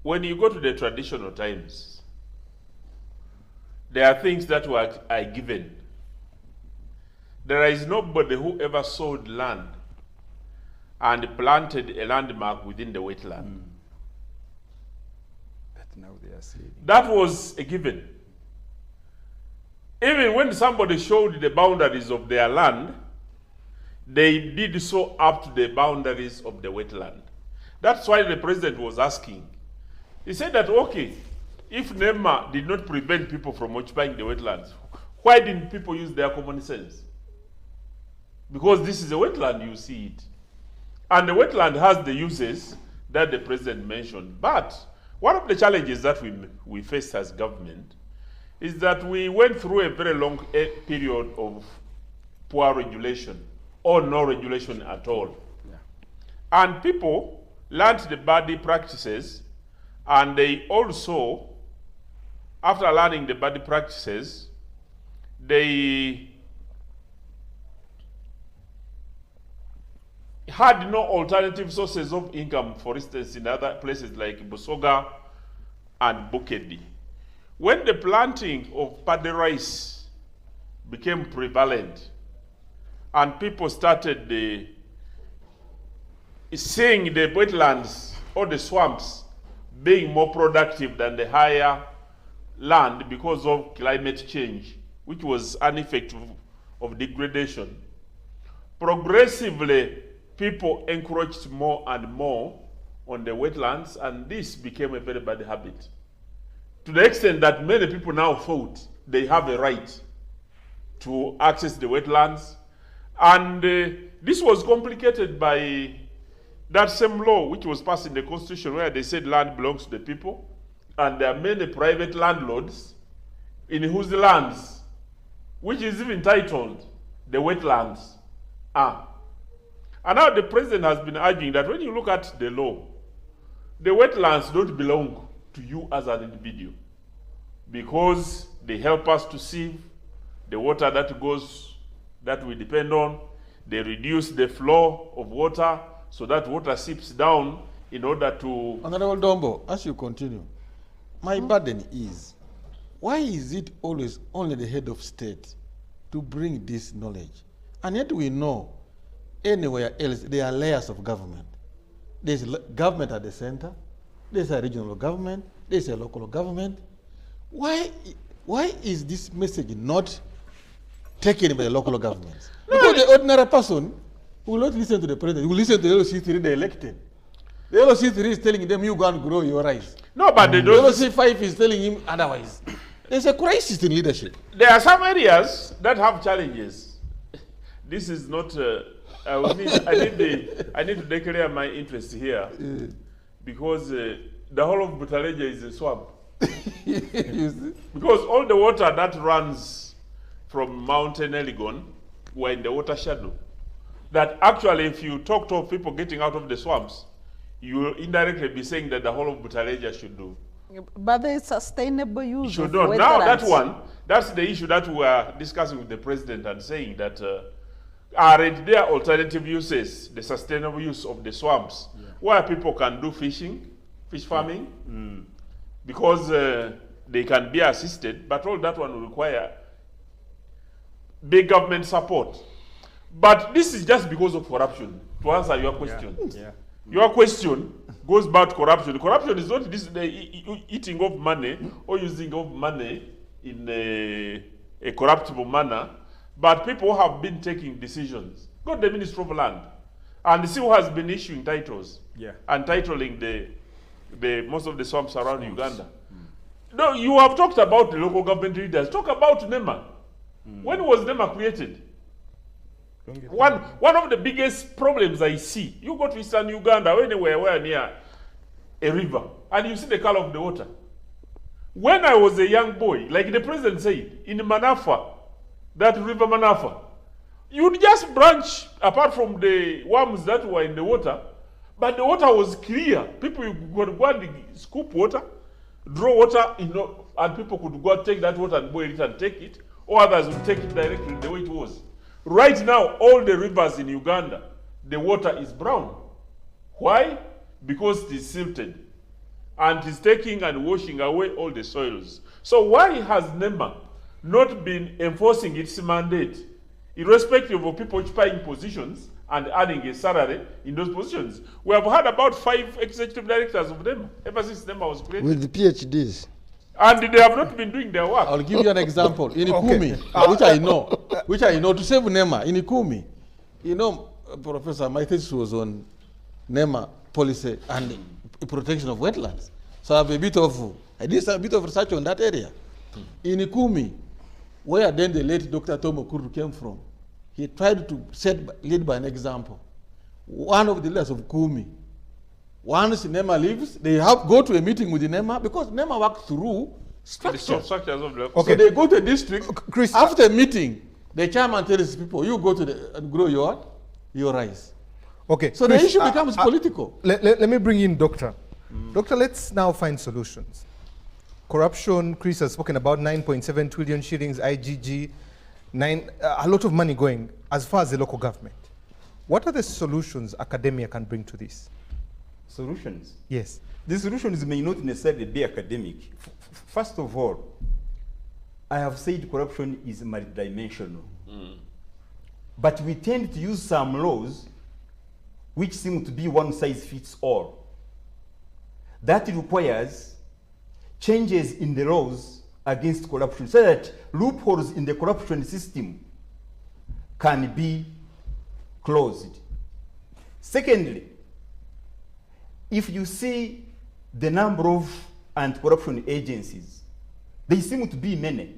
when you go to the traditional times, there are things that are given. There is nobody who ever sold land and planted a landmark within the wetland. But now they are saying That was a given. Even when somebody showed the boundaries of their land, they did so up to the boundaries of the wetland. That's why the president was asking. He said that, okay, if NEMA did not prevent people from occupying the wetlands, why didn't people use their common sense? Because this is a wetland, you see it. And the wetland has the uses that the president mentioned. But one of the challenges that we faced as government is that we went through a very long period of poor regulation or no regulation at all. Yeah. And people learned the bad practices, and they also, after learning the bad practices, they had no alternative sources of income, for instance, in other places like Busoga and Bukedi. When the planting of paddy rice became prevalent and people started seeing the wetlands or the swamps being more productive than the higher land because of climate change, which was an effect of degradation, progressively people encroached more and more on the wetlands, and this became a very bad habit. To the extent that many people now thought they have a right to access the wetlands. And this was complicated by that same law which was passed in the Constitution, where they said land belongs to the people. And there are many private landlords in whose lands, which is even titled the wetlands, are. And now the president has been arguing that when you look at the law, the wetlands don't belong to you as an individual, because they help us to sieve the water that we depend on. They reduce the flow of water so that water seeps down in order to... Honorable Dombo, as you continue, my burden is, why is it always only the head of state to bring this knowledge? And yet we know anywhere else there are layers of government. There's government at the center, there's a regional government, there's a local government. Why is this message not taken by the local governments? Because the ordinary person will not listen to the president, will listen to the LOC3 they elected. The LOC3 is telling them, you go and grow your rice. No, but they The don't... LOC5 is telling him otherwise. There's a crisis in leadership. There are some areas that have challenges. This is not... I need to declare my interest here, because the whole of Butaleja is a swamp. Because all the water that runs from Mountain Elgon were in the water shadow. That actually, if you talk to people getting out of the swamps, you will indirectly be saying that the whole of Butaleja should do. But there is sustainable use Should of not. wetlands. Now that's the issue that we are discussing with the president and saying that are there alternative uses, the sustainable use of the swamps, where people can do fish farming, because they can be assisted, but all that one will require big government support. But this is just because of corruption, to answer your question. Yeah. Your question goes back to corruption. Corruption is not this the eating of money or using of money in a corruptible manner, but people have been taking decisions. Go to the Ministry of Land and see who has been issuing titles and titling the most of the swamps around Uganda. No, you have talked about the local government leaders. Talk about NEMA. When was NEMA created? One of the biggest problems I see, you go to Eastern Uganda or anywhere where near a river, and you see the color of the water. When I was a young boy, like the president said, in Manafa, that river Manafa, you'd just branch apart from the worms that were in the water, but the water was clear. People could go and scoop water, draw water, and people could go and take that water and boil it and take it, or others would take it directly the way it was. Right now, all the rivers in Uganda, the water is brown. Why? Because it is silted. and is taking and washing away all the soils. So why has NEMA not been enforcing its mandate, irrespective of people occupying positions and earning a salary in those positions? We have had about 5 executive directors of NEMA ever since NEMA was created. With the PhDs. And they have not been doing their work. I'll give you an example. In Ikumi, which I know, to save NEMA, in Ikumi, you know, Professor, my thesis was on NEMA policy and protection of wetlands. So I did a bit of research on that area. In Ikumi, where then the late Dr. Tomo Kuru came from, he tried to lead by an example. One of the leaders of Kumi, once NEMA leaves, they go to a meeting with the NEMA because NEMA works through structures. Of the Okay. So they go to a district. Chris, after a meeting, the chairman tells people, you go to and grow your rice. Okay. So Chris, the issue becomes political. Let me bring in Doctor. Doctor, let's now find solutions. Corruption, Chris has spoken about 9.7 trillion shillings, IGG, a lot of money going as far as the local government. What are the solutions academia can bring to this? Solutions? Yes. The solutions may not necessarily be academic. First of all, I have said corruption is multidimensional. But we tend to use some laws which seem to be one size fits all. That requires changes in the laws against corruption so that loopholes in the corruption system can be closed. Secondly, if you see the number of anti-corruption agencies, they seem to be many.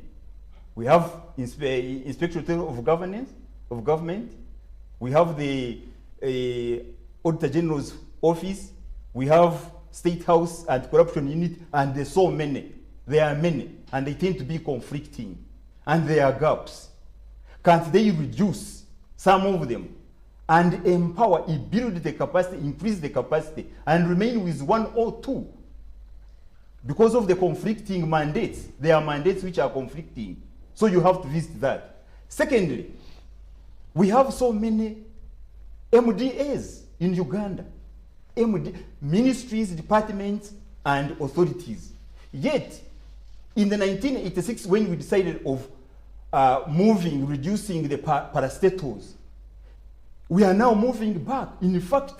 We have Inspector General of Government, we have the Auditor General's Office, we have State House Anti-Corruption Unit, and there's so many. There are many, and they tend to be conflicting, and there are gaps. Can't they reduce some of them and empower, build the capacity, increase the capacity, and remain with 1 or 2? Because of the conflicting mandates, there are mandates which are conflicting. So you have to visit that. Secondly, we have so many MDAs in Uganda, ministries, departments, and authorities. Yet, in the 1986, when we decided of reducing the parastatals, we are now moving back. In fact,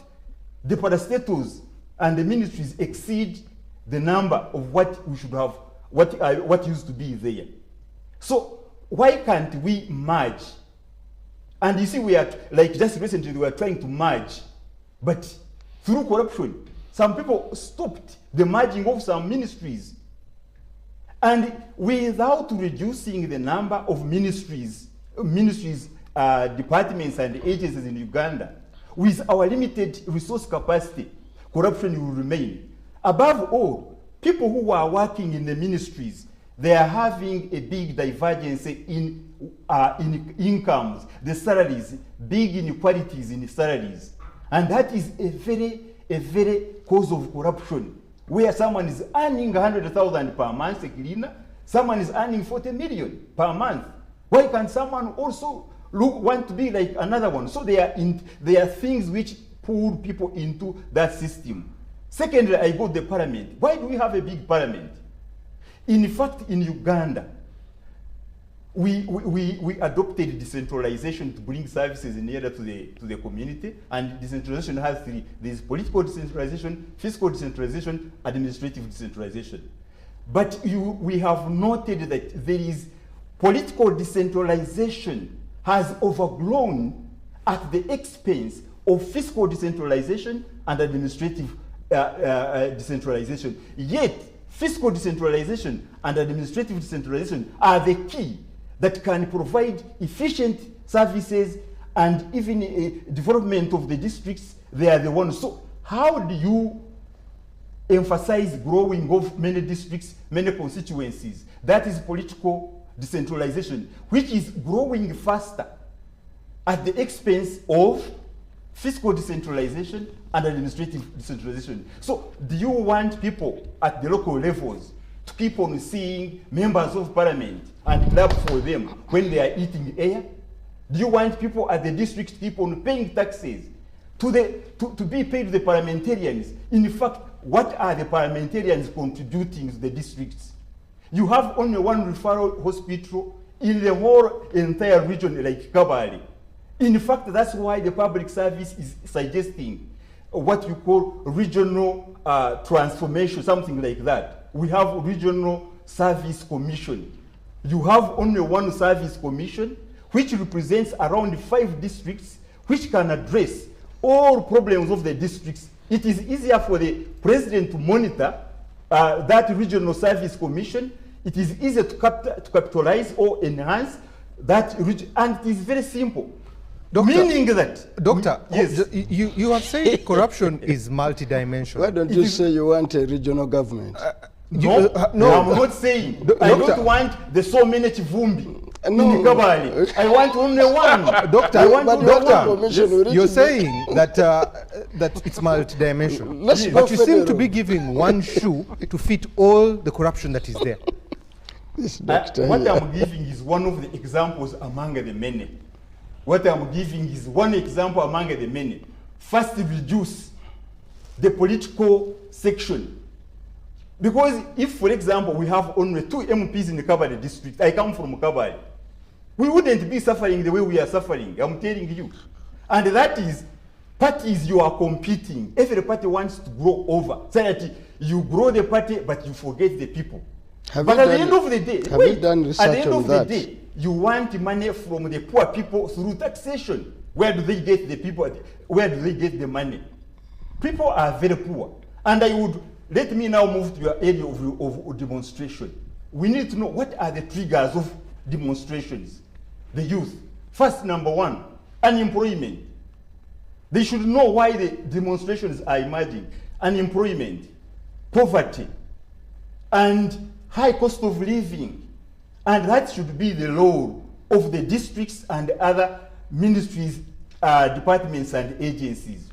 the parastatals and the ministries exceed the number of what we should have, what used to be there. So why can't we merge? And you see, we are, like just recently, we were trying to merge, but through corruption, some people stopped the merging of some ministries. And without reducing the number of ministries, departments and agencies in Uganda, with our limited resource capacity, corruption will remain. Above all, people who are working in the ministries, they are having a big divergence in incomes, the salaries, big inequalities in salaries. And that is a very cause of corruption, where someone is earning 100,000 per month, a cleaner, someone is earning 40 million per month. Why can someone also want to be like another one? So there are things which pull people into that system. Secondly, I go to the parliament. Why do we have a big parliament? In fact, in Uganda, we adopted decentralization to bring services nearer to the community, and decentralization has 3. There is political decentralization, fiscal decentralization, administrative decentralization. But we have noted that there is political decentralization has overgrown at the expense of fiscal decentralization and administrative decentralization. Yet, fiscal decentralization and administrative decentralization are the key that can provide efficient services and even development of the districts. They are the ones. So how do you emphasize growing of many districts, many constituencies? That is political decentralization, which is growing faster at the expense of fiscal decentralization and administrative decentralization. So do you want people at the local levels to keep on seeing members of parliament and clap for them when they are eating air? Do you want people at the district to keep on paying taxes to be paid to the parliamentarians? In fact, what are the parliamentarians contributing to the districts? You have only one referral hospital in the whole entire region like Kabale. In fact, that's why the public service is suggesting what you call regional transformation, something like that. We have regional service commission. You have only one service commission, which represents around 5 districts, which can address all problems of the districts. It is easier for the president to monitor that regional service commission. It is easier to capitalize or enhance that region, and it is very simple. Doctor, meaning that... Doctor, yes. you have said corruption is multidimensional. Why don't you say you want a regional government? No, no. I'm not saying. I don't want the so many Chivumbi No. in Kabale. I want only one. Doctor, I want but only Doctor, one. Commission, You're saying that that it's multidimensional, Let's go but you seem to federal. be giving one shoe to fit all the corruption that is there. This doctor What here. I'm giving is one of the examples among the many. What I'm giving is one example among the many. First, reduce the political section. Because if, for example, we have only 2 MPs in the Kabale district, I come from Kabale, we wouldn't be suffering the way we are suffering, I'm telling you. And that is, parties you are competing, every party wants to grow over, so that you grow the party, but you forget the people. Have But you at the done- end of the day, have wait, you done at the research end on of that? the day, you want money from the poor people through taxation. Where do they get the people? Where do they get the money? People are very poor. And I would, let me now move to your area of demonstration. We need to know what are the triggers of demonstrations. The youth. First, number 1, unemployment. They should know why the demonstrations are emerging. Unemployment, poverty, and high cost of living. And that should be the role of the districts and other ministries, departments and agencies.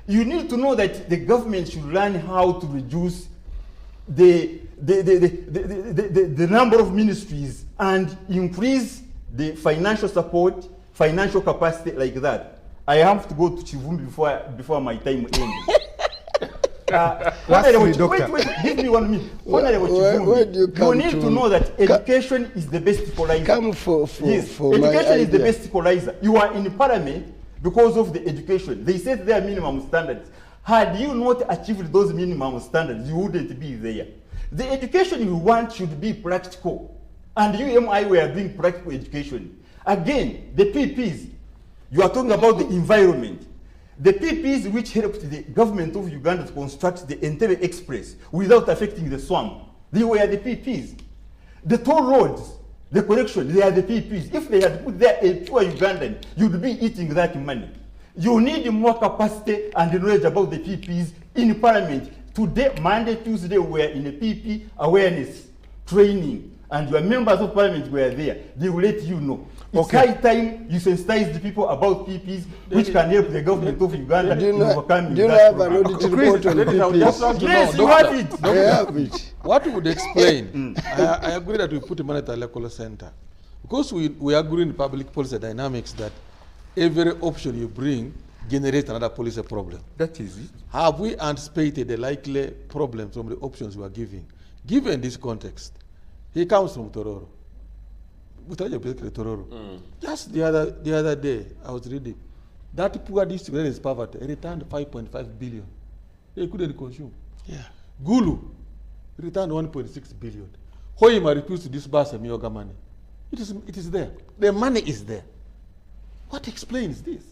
You need to know that the government should learn how to reduce the number of ministries and increase the financial support, financial capacity like that. I have to go to Chivumbi before my time ends. Lastly, Doctor. Wait, give me 1 minute. Honorable Where do you Chivumbi, come you need to to? know that education is the best equalizer. Come for Yes, for my education is the idea. best equalizer. You are in parliament because of the education. They set their minimum standards. Had you not achieved those minimum standards, you wouldn't be there. The education you want should be practical. And UMI, we are doing practical education. Again, the PPs, you are talking about the environment. The PPs which helped the government of Uganda to construct the Entebbe Express without affecting the swamp, they were the PPs. The toll roads, the correction, they are the PPs. If they had put there a pure Ugandan, you'd be eating that money. You need more capacity and knowledge about the PPs in parliament. Today, Monday, Tuesday, we were in a PP awareness training, and your members of parliament were there. They will let you know. It's high time you sensitize the people about PPs, which can help the government of Uganda Do you in know, overcoming do you that have an problem. audit report on Ladies, I would just like PPs? to Yes, know, you Doctor, have it. They have it. What would explain? I agree that we put money at a local center. Because we agree in public policy dynamics that every option you bring generates another policy problem. That is it. Have we anticipated the likely problems from the options we are giving? Given this context, he comes from Tororo. Just the other day, I was reading that poor district that is poverty returned 5.5 billion. They couldn't consume. Yeah. Gulu returned 1.6 billion. Hoima refused to disburse a Mioga money. It is there. The money is there. What explains this?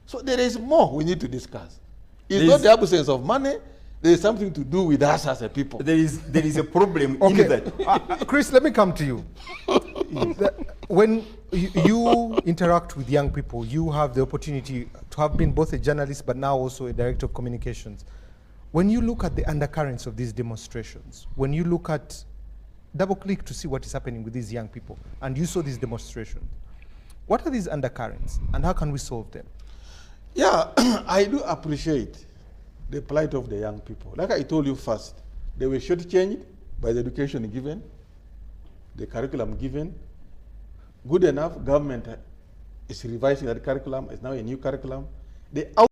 So there is more we need to discuss. It's not the absence of money. There is something to do with us as a people. There is a problem in Okay, that. Chris, let me come to you. When you interact with young people, you have the opportunity to have been both a journalist but now also a director of communications. When you look at the undercurrents of these demonstrations, when you look at, double click to see what is happening with these young people, and you saw these demonstrations, what are these undercurrents and how can we solve them? Yeah, I do appreciate the plight of the young people. Like I told you first, they were shortchanged by the education given, the curriculum given. Good enough, government is revising that curriculum, it's now a new curriculum. The